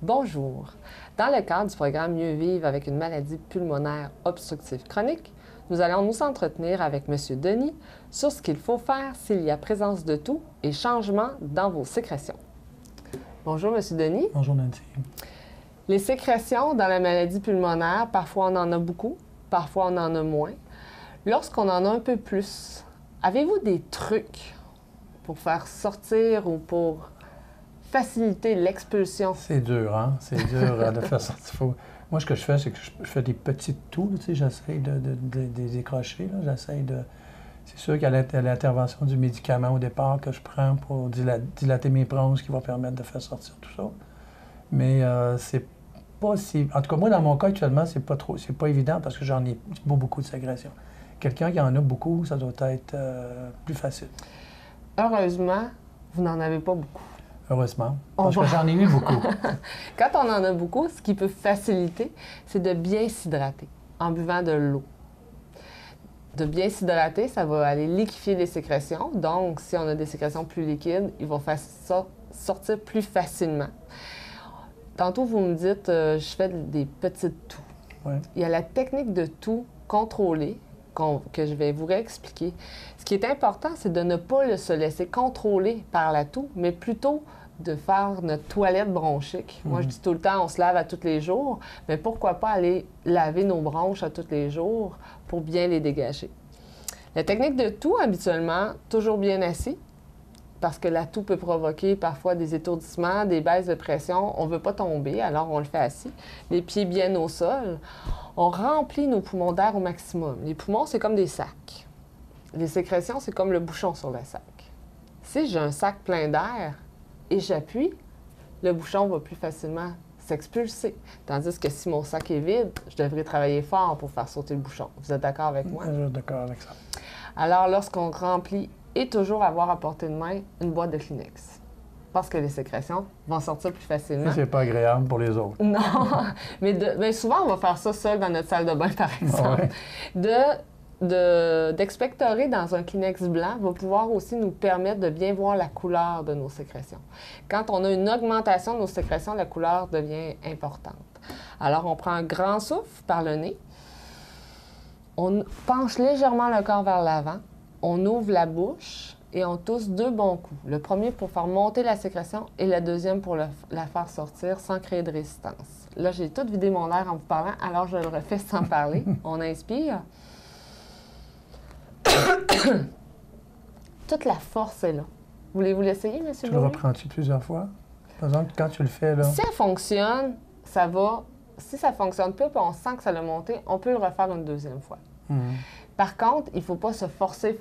Bonjour. Dans le cadre du programme Mieux vivre avec une maladie pulmonaire obstructive chronique, nous allons nous entretenir avec M. Denis sur ce qu'il faut faire s'il y a présence de toux et changement dans vos sécrétions. Bonjour, M. Denis. Bonjour, Nancy. Les sécrétions dans la maladie pulmonaire, parfois on en a beaucoup, parfois on en a moins. Lorsqu'on en a un peu plus, avez-vous des trucs pour faire sortir ou pour faciliter l'expulsion? C'est dur, hein? C'est dur de faire sortir. Moi, ce que je fais, c'est que je fais des petites toux, tu sais, j'essaie de les décrocher, là. J'essaie de... C'est sûr qu'il y a l'intervention du médicament au départ que je prends pour dilater mes bronches qui va permettre de faire sortir tout ça. Mais c'est pas si... En tout cas, moi, dans mon cas, actuellement, c'est pas évident parce que j'en ai beaucoup de sécrétions. Quelqu'un qui en a beaucoup, ça doit être plus facile. Heureusement, vous n'en avez pas beaucoup. Heureusement, parce que j'en ai eu beaucoup. Quand on en a beaucoup, ce qui peut faciliter, c'est de bien s'hydrater en buvant de l'eau. De bien s'hydrater, ça va aller liquéfier les sécrétions. Donc, si on a des sécrétions plus liquides, ils vont faire ça sortir plus facilement. Tantôt, vous me dites, je fais des petites toux. Ouais. Il y a la technique de toux contrôlée que je vais vous réexpliquer. Ce qui est important, c'est de ne pas se laisser contrôler par la toux, mais plutôt de faire notre toilette bronchique. Moi, je dis tout le temps, on se lave à tous les jours, mais pourquoi pas aller laver nos bronches à tous les jours pour bien les dégager. La technique de toux, habituellement, toujours bien assis, parce que la toux peut provoquer parfois des étourdissements, des baisses de pression. On ne veut pas tomber, alors on le fait assis. Les pieds bien au sol. On remplit nos poumons d'air au maximum. Les poumons, c'est comme des sacs. Les sécrétions, c'est comme le bouchon sur le sac. Si j'ai un sac plein d'air et j'appuie, le bouchon va plus facilement s'expulser. Tandis que si mon sac est vide, je devrais travailler fort pour faire sauter le bouchon. Vous êtes d'accord avec moi? Je suis d'accord avec ça. Alors, lorsqu'on remplit, et toujours avoir à portée de main une boîte de Kleenex. Parce que les sécrétions vont sortir plus facilement. C'est pas agréable pour les autres. Non, mais souvent, on va faire ça seul dans notre salle de bain, par exemple. D'expectorer dans un Kleenex blanc va pouvoir aussi nous permettre de bien voir la couleur de nos sécrétions. Quand on a une augmentation de nos sécrétions, la couleur devient importante. Alors, on prend un grand souffle par le nez. On penche légèrement le corps vers l'avant. On ouvre la bouche et on tousse 2 bons coups. Le premier pour faire monter la sécrétion et le deuxième pour la faire sortir sans créer de résistance. Là, j'ai tout vidé mon air en vous parlant, alors je le refais sans parler. On inspire. Toute la force est là. Voulez-vous l'essayer, M. Tu le reprends-tu plusieurs fois? Par exemple, quand tu le fais, là... Si elle fonctionne, ça va. Si ça ne fonctionne pas, puis on sent que ça l'a monté, on peut le refaire une deuxième fois. Par contre, il ne faut pas se forcer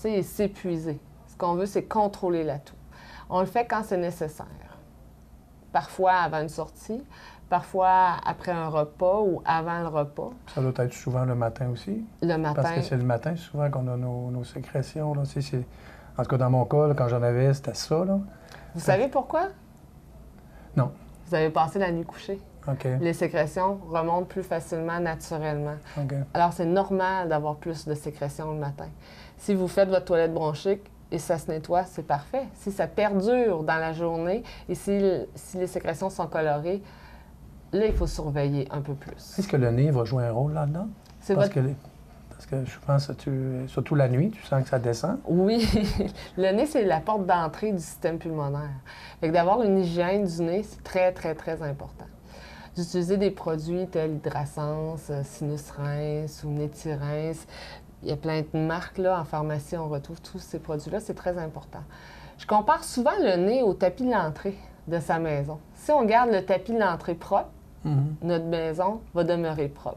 et s'épuiser. Ce qu'on veut, c'est contrôler la toux. On le fait quand c'est nécessaire. Parfois avant une sortie, parfois après un repas ou avant le repas. Ça doit être souvent le matin aussi? Le matin. Parce que c'est le matin souvent qu'on a nos sécrétions. Là. En tout cas, dans mon cas, là, quand j'en avais, c'était ça. Là. Vous savez pourquoi? Non. Vous avez passé la nuit couchée. Okay. Les sécrétions remontent plus facilement naturellement. Okay. Alors, c'est normal d'avoir plus de sécrétions le matin. Si vous faites votre toilette bronchique et ça se nettoie, c'est parfait. Si ça perdure dans la journée et si les sécrétions sont colorées, là, il faut surveiller un peu plus. Est-ce que le nez va jouer un rôle là-dedans? Parce que je pense que surtout la nuit, tu sens que ça descend. Oui. Le nez, c'est la porte d'entrée du système pulmonaire. Fait que d'avoir une hygiène du nez, c'est très, très, très important. D'utiliser des produits tels Hydrasense, Sinus Rinse ou Nétirince. Il y a plein de marques, là. En pharmacie, on retrouve tous ces produits-là. C'est très important. Je compare souvent le nez au tapis de l'entrée de sa maison. Si on garde le tapis de l'entrée propre, notre maison va demeurer propre.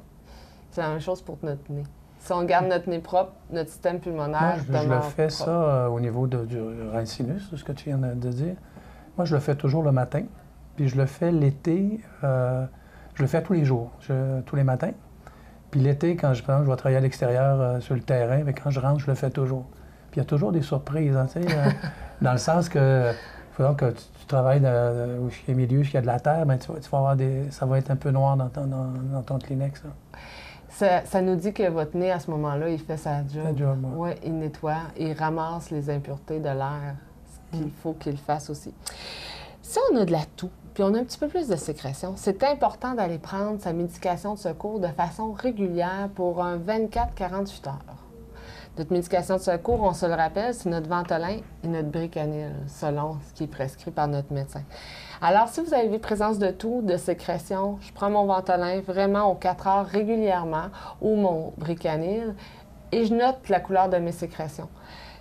C'est la même chose pour notre nez. Si on garde notre nez propre, notre système pulmonaire demeure je le fais propre. ça au niveau du rince-sinus, ce que tu viens de dire. Moi, je le fais toujours le matin. Puis je le fais l'été, je le fais tous les jours, tous les matins. Puis l'été, quand je vais travailler à l'extérieur sur le terrain, mais quand je rentre, je le fais toujours. Puis il y a toujours des surprises, hein, dans le sens que il faudra que tu travailles au milieu, où il y a de la terre, bien, tu vas avoir ça va être un peu noir dans ton Kleenex. Ça nous dit que votre nez, à ce moment-là, il fait sa job. Oui, il nettoie, il ramasse les impuretés de l'air, ce qu'il faut qu'il fasse aussi. Si on a de la toux, puis on a un petit peu plus de sécrétion. C'est important d'aller prendre sa médication de secours de façon régulière pour un 24-48 heures. Notre médication de secours, on se le rappelle, c'est notre Ventolin et notre Bricanil, selon ce qui est prescrit par notre médecin. Alors, si vous avez présence de toux, de sécrétion, je prends mon Ventolin vraiment aux 4 heures régulièrement ou mon Bricanil et je note la couleur de mes sécrétions.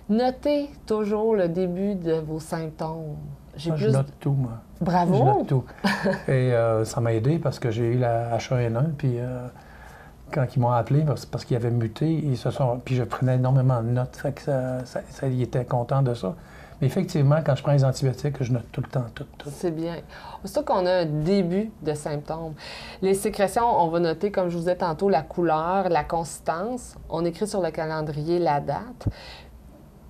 Notez toujours le début de vos symptômes. Moi, je note tout, moi. Bravo! Je note tout. Et ça m'a aidé parce que j'ai eu la H1N1, puis quand ils m'ont appelé, parce qu'ils avaient muté, puis je prenais énormément de notes, fait que ils étaient contents de ça. Mais effectivement, quand je prends les antibiotiques, je note tout le temps, tout. C'est bien. Aussitôt qu'on a un début de symptômes. Les sécrétions, on va noter, comme je vous disais tantôt, la couleur, la consistance. On écrit sur le calendrier la date.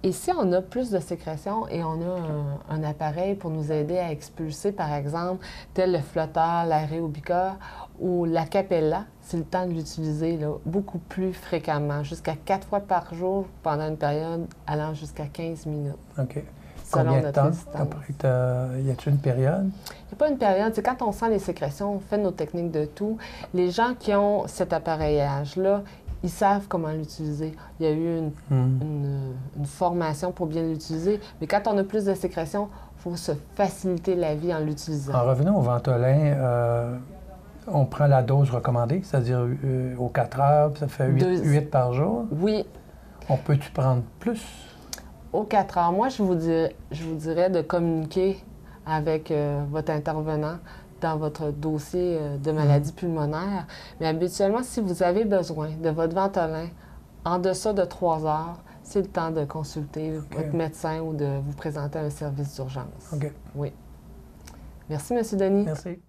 Et si on a plus de sécrétions et on a un appareil pour nous aider à expulser, par exemple, tel le flotteur, l'aérobica ou la capella, c'est le temps de l'utiliser là, beaucoup plus fréquemment, jusqu'à 4 fois par jour pendant une période allant jusqu'à 15 minutes. OK. Selon Combien de notre temps? résistance. Y a-t-il une période? Il n'y a pas une période. C'est quand on sent les sécrétions, on fait nos techniques de toux. Les gens qui ont cet appareillage-là, ils savent comment l'utiliser. Il y a eu une formation pour bien l'utiliser. Mais quand on a plus de sécrétions, il faut se faciliter la vie en l'utilisant. En revenant au Ventolin, on prend la dose recommandée, c'est-à-dire aux 4 heures, puis ça fait 8 par jour. Oui. On peut-tu prendre plus? Aux 4 heures. Moi, je vous dirais de communiquer avec votre intervenant dans votre dossier de maladie pulmonaire. Mais habituellement, si vous avez besoin de votre Ventolin en deçà de 3 heures, c'est le temps de consulter votre médecin ou de vous présenter à un service d'urgence. OK. Oui. Merci, M. Denis. Merci.